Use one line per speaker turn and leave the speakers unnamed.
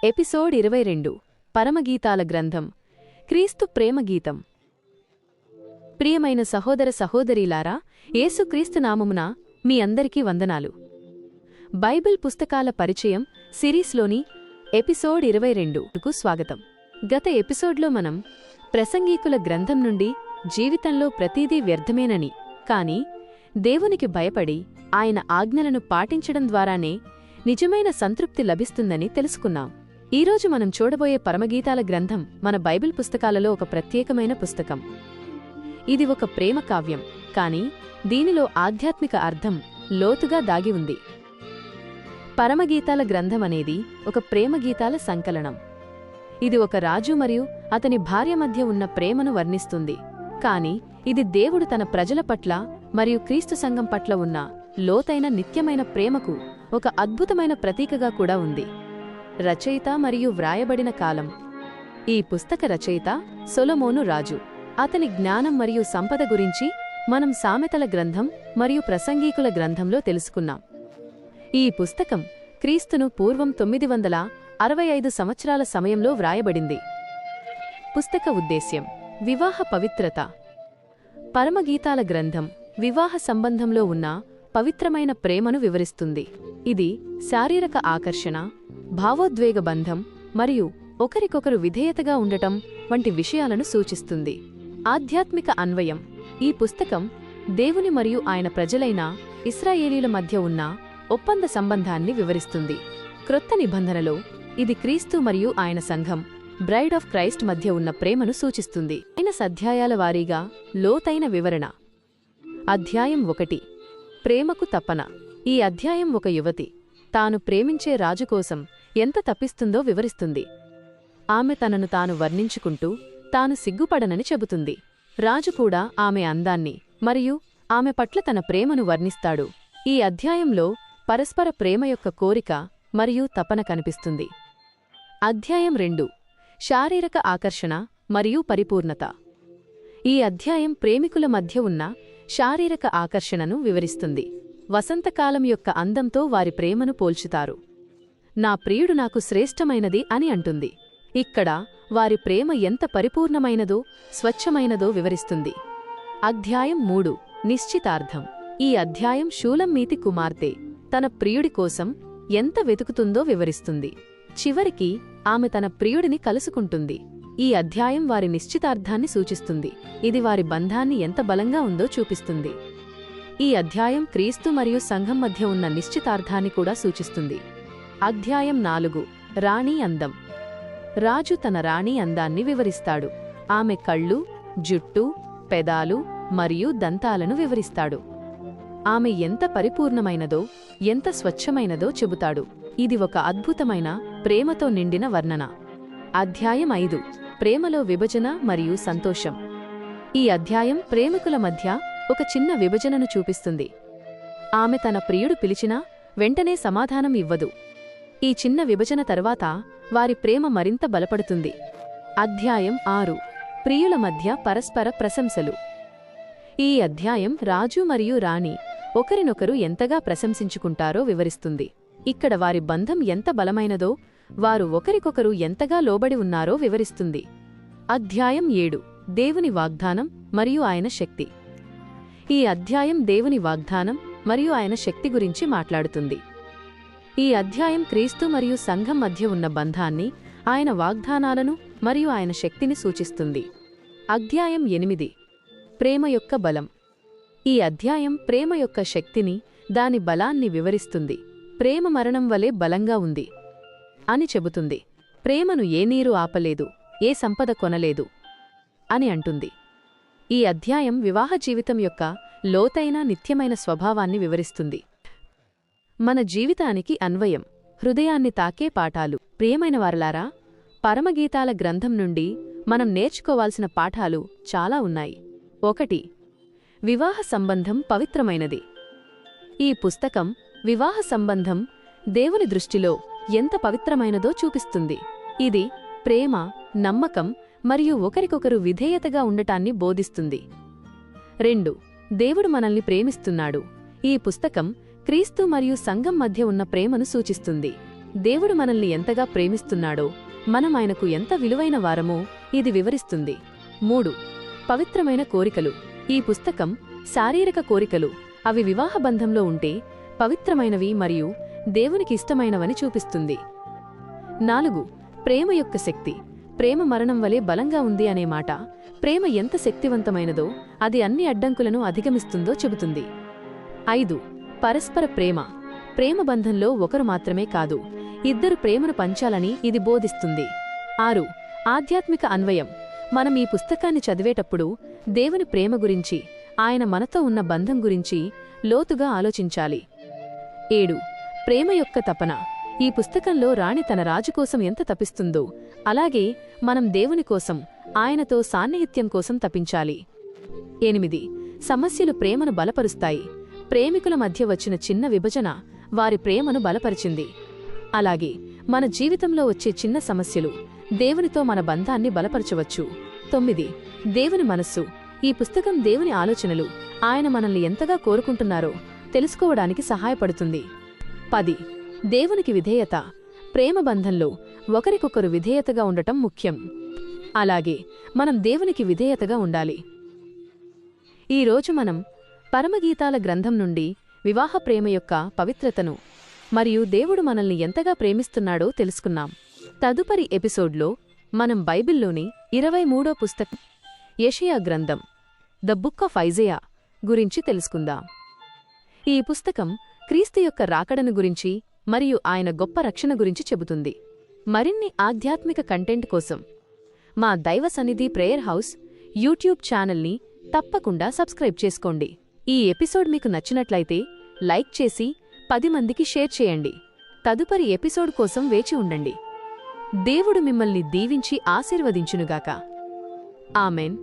Episode 22 పరమగీతాల గ్రంథం క్రీస్తు ప్రేమగీతం. ప్రియమైన సహోదర సహోదరీలారా, యేసుక్రీస్తు నామమున మీ అందరికీ వందనాలు. బైబిల్ పుస్తకాల పరిచయం సిరీస్లోని ఎపిసోడ్ 22కు స్వాగతం. గత ఎపిసోడ్లో మనం ప్రసంగీకుల గ్రంథం నుండి జీవితంలో ప్రతీదీ వ్యర్థమేనని, కాని దేవునికి భయపడి ఆయన ఆజ్ఞలను పాటించడం ద్వారానే నిజమైన సంతృప్తి లభిస్తుందని తెలుసుకున్నాం. ఈరోజు మనం చూడబోయే పరమగీతాల గ్రంథం మన బైబిల్ పుస్తకాలలో ఒక ప్రత్యేకమైన పుస్తకం. ఇది ఒక ప్రేమ కావ్యం, కాని దీనిలో ఆధ్యాత్మిక అర్థం లోతుగా దాగి ఉంది. పరమగీతాల గ్రంథం అనేది ఒక ప్రేమగీతాల సంకలనం. ఇది ఒక రాజు మరియు అతని భార్య మధ్య ఉన్న ప్రేమను వర్ణిస్తుంది, కాని ఇది దేవుడు తన ప్రజల పట్ల మరియు క్రీస్తు సంఘం పట్ల ఉన్న లోతైన నిత్యమైన ప్రేమకు ఒక అద్భుతమైన ప్రతీకగా కూడా ఉంది. రచయిత మరియు వ్రాయబడిన కాలం. ఈ పుస్తక రచయిత సొలొమోను రాజు. అతని జ్ఞానం మరియు సంపద గురించి మనం సామెతల గ్రంథం మరియు ప్రసంగీకుల గ్రంథంలో తెలుసుకున్నాం. ఈ పుస్తకం క్రీస్తును పూర్వం 965 సంవత్సరాల సమయంలో వ్రాయబడింది. పుస్తక ఉద్దేశ్యం: వివాహ పవిత్రత. పరమగీతాల గ్రంథం వివాహ సంబంధంలో ఉన్న పవిత్రమైన ప్రేమను వివరిస్తుంది. ఇది శారీరక ఆకర్షణ, భావోద్వేగ బంధం మరియు ఒకరికొకరు విధేయతగా ఉండటం వంటి విషయాలను సూచిస్తుంది. ఆధ్యాత్మిక అన్వయం. ఈ పుస్తకం దేవుని మరియు ఆయన ప్రజలైన ఇశ్రాయేలీల మధ్య ఉన్న ఒప్పంద సంబంధాన్ని వివరిస్తుంది. క్రొత్త నిబంధనలో ఇది క్రీస్తు మరియు ఆయన సంఘం, బ్రైడ్ ఆఫ్ క్రైస్ట్ మధ్య ఉన్న ప్రేమను సూచిస్తుంది. అధ్యాయాల వారీగా లోతైన వివరణ. అధ్యాయం 1. ప్రేమకు తపన. ఈ అధ్యాయం ఒక యువతి తాను ప్రేమించే రాజు కోసం ఎంత తప్పిస్తుందో వివరిస్తుంది. ఆమె తనను తాను వర్ణించుకుంటూ తాను సిగ్గుపడనని చెబుతుంది. రాజు కూడా ఆమె అందాన్ని మరియు ఆమె పట్ల తన ప్రేమను వర్ణిస్తాడు. ఈ అధ్యాయంలో పరస్పర ప్రేమ యొక్క కోరిక మరియు తపన కనిపిస్తుంది. అధ్యాయం 2. శారీరక ఆకర్షణ మరియు పరిపూర్ణత. ఈ అధ్యాయం ప్రేమికుల మధ్య ఉన్న శారీరక ఆకర్షణను వివరిస్తుంది. వసంతకాలం యొక్క అందంతో వారి ప్రేమను పోల్చుతారు. నా ప్రియుడు నాకు శ్రేష్టమైనది అని అంటుంది. ఇక్కడ వారి ప్రేమ ఎంత పరిపూర్ణమైనదో స్వచ్ఛమైనదో వివరిస్తుంది. అధ్యాయం 3. నిశ్చితార్థం. ఈ అధ్యాయం షూలమ్మీతి కుమార్తె తన ప్రియుడి కోసం ఎంత వెతుకుతుందో వివరిస్తుంది. చివరికి ఆమె తన ప్రియుడిని కలుసుకుంటుంది. ఈ అధ్యాయం వారి నిశ్చితార్థాన్ని సూచిస్తుంది. ఇది వారి బంధాన్ని ఎంత బలంగా ఉందో చూపిస్తుంది. ఈ అధ్యాయం క్రీస్తు మరియు సంఘం మధ్య ఉన్న నిశ్చితార్థాన్ని కూడా సూచిస్తుంది. అధ్యాయం 4. రాణి అందం. రాజు తన రాణి అందాన్ని వివరిస్తాడు. ఆమె కళ్ళు, జుట్టు, పెదాలు మరియు దంతాలను వివరిస్తాడు. ఆమె ఎంత పరిపూర్ణమైనదో, ఎంత స్వచ్ఛమైనదో చెబుతాడు. ఇది ఒక అద్భుతమైన ప్రేమతో నిండిన వర్ణన. అధ్యాయం 5. ప్రేమలో విభజన మరియు సంతోషం. ఈ అధ్యాయం ప్రేమికుల మధ్య ఒక చిన్న విభజనను చూపిస్తుంది. ఆమె తన ప్రియుడు పిలిచినా వెంటనే సమాధానం ఇవ్వదు. ఈ చిన్న విభజన తరువాత వారి ప్రేమ మరింత బలపడుతుంది. అధ్యాయం 6. ప్రియుల మధ్య పరస్పర ప్రశంసలు. ఈ అధ్యాయం రాజు మరియు రాణి ఒకరినొకరు ఎంతగా ప్రశంసించుకుంటారో వివరిస్తుంది. ఇక్కడ వారి బంధం ఎంత బలమైనదో, వారు ఒకరికొకరు ఎంతగా లోబడి ఉన్నారో వివరిస్తుంది. అధ్యాయం 7. దేవుని వాగ్దానం మరియు ఆయన శక్తి. ఈ అధ్యాయం దేవుని వాగ్దానం మరియు ఆయన శక్తి గురించి మాట్లాడుతుంది. ఈ అధ్యాయం క్రీస్తు మరియు సంఘం మధ్య ఉన్న బంధాన్ని, ఆయన వాగ్దానాలను మరియు ఆయన శక్తిని సూచిస్తుంది. అధ్యాయం 8. ప్రేమ యొక్క బలం. ఈ అధ్యాయం ప్రేమ యొక్క శక్తిని, దాని బలాన్ని వివరిస్తుంది. ప్రేమ మరణం వలె బలంగా ఉంది అని చెబుతుంది. ప్రేమను ఏ నీరు ఆపలేదు, ఏ సంపద కొనలేదు అని అంటుంది. ఈ అధ్యాయం వివాహ జీవితం యొక్క లోతైన నిత్యమైన స్వభావాన్ని వివరిస్తుంది. మన జీవితానికి అన్వయం. హృదయాన్ని తాకే పాఠాలు. ప్రియమైన వారలారా, పరమగీతాల గ్రంథం నుండి మనం నేర్చుకోవాల్సిన పాఠాలు చాలా ఉన్నాయి. 1. వివాహ సంబంధం పవిత్రమైనది. ఈ పుస్తకం వివాహ సంబంధం దేవుని దృష్టిలో ఎంత పవిత్రమైనదో చూపిస్తుంది. ఇది ప్రేమ, నమ్మకం మరియు ఒకరికొకరు విధేయతగా ఉండటాన్ని బోధిస్తుంది. 2. దేవుడు మనల్ని ప్రేమిస్తున్నాడు. ఈ పుస్తకం క్రీస్తు మరియు సంఘం మధ్య ఉన్న ప్రేమను సూచిస్తుంది. దేవుడు మనల్ని ఎంతగా ప్రేమిస్తున్నాడో, మనం ఆయనకు ఎంత విలువైన వారమో ఇది వివరిస్తుంది. 3. పవిత్రమైన కోరికలు. ఈ పుస్తకం శారీరక కోరికలు, అవి వివాహబంధంలో ఉంటే పవిత్రమైనవి మరియు దేవునికి ఇష్టమైనవని చూపిస్తుంది. 4. ప్రేమ యొక్క శక్తి. ప్రేమ మరణం వలె బలంగా ఉంది అనే మాట, ప్రేమ ఎంత శక్తివంతమైనదో అది అన్ని అడ్డంకులను అధిగమిస్తుందో చెబుతుంది. 5. పరస్పర ప్రేమ. ప్రేమ బంధంలో ఒకరు మాత్రమే కాదు, ఇద్దరు ప్రేమను పంచాలని ఇది బోధిస్తుంది. 6. ఆధ్యాత్మిక అన్వయం. మనం ఈ పుస్తకాన్ని చదివేటప్పుడు దేవుని ప్రేమ గురించి, ఆయన మనతో ఉన్న బంధం గురించి లోతుగా ఆలోచించాలి. 7. ప్రేమ యొక్క తపన. ఈ పుస్తకంలో రాణి తన రాజుకోసం ఎంత తపిస్తుందో, అలాగే మనం దేవుని కోసం, ఆయనతో సాన్నిహిత్యం కోసం తపించాలి. 8. సమస్యలు ప్రేమను బలపరుస్తాయి. ప్రేమికుల మధ్య వచ్చిన చిన్న విభజన వారి ప్రేమను బలపరిచింది. అలాగే మన జీవితంలో వచ్చే చిన్న సమస్యలు దేవునితో మన బంధాన్ని బలపరచవచ్చు. 9. దేవుని మనస్సు. ఈ పుస్తకం దేవుని ఆలోచనలు, ఆయన మనల్ని ఎంతగా కోరుకుంటున్నారో తెలుసుకోవడానికి సహాయపడుతుంది. 10. దేవునికి విధేయత. ప్రేమ బంధంలో ఒకరికొకరు విధేయతగా ఉండటం ముఖ్యం. అలాగే మనం దేవునికి విధేయతగా ఉండాలి. ఈరోజు మనం పరమగీతాల గ్రంథం నుండి వివాహ ప్రేమ యొక్క పవిత్రతను మరియు దేవుడు మనల్ని ఎంతగా ప్రేమిస్తున్నాడో తెలుసుకున్నాం. తదుపరి ఎపిసోడ్లో మనం బైబిల్లోని 23వ పుస్తకం యెషయా గ్రంథం, ద బుక్ ఆఫ్ ఐజయా గురించి తెలుసుకుందాం. ఈ పుస్తకం క్రీస్తు యొక్క రాకడను గురించి మరియు ఆయన గొప్ప రక్షణ గురించి చెబుతుంది. మరిన్ని ఆధ్యాత్మిక కంటెంట్ కోసం మా దైవ సన్నిధి ప్రేయర్ హౌస్ యూట్యూబ్ ఛానల్ని తప్పకుండా సబ్స్క్రైబ్ చేసుకోండి. ఈ ఎపిసోడ్ మీకు నచ్చినట్లయితే లైక్ చేసి 10 మందికి షేర్ చేయండి. తదుపరి ఎపిసోడ్ కోసం వేచి ఉండండి. దేవుడు మిమ్మల్ని దీవించి ఆశీర్వదించునుగాక. ఆమెన్.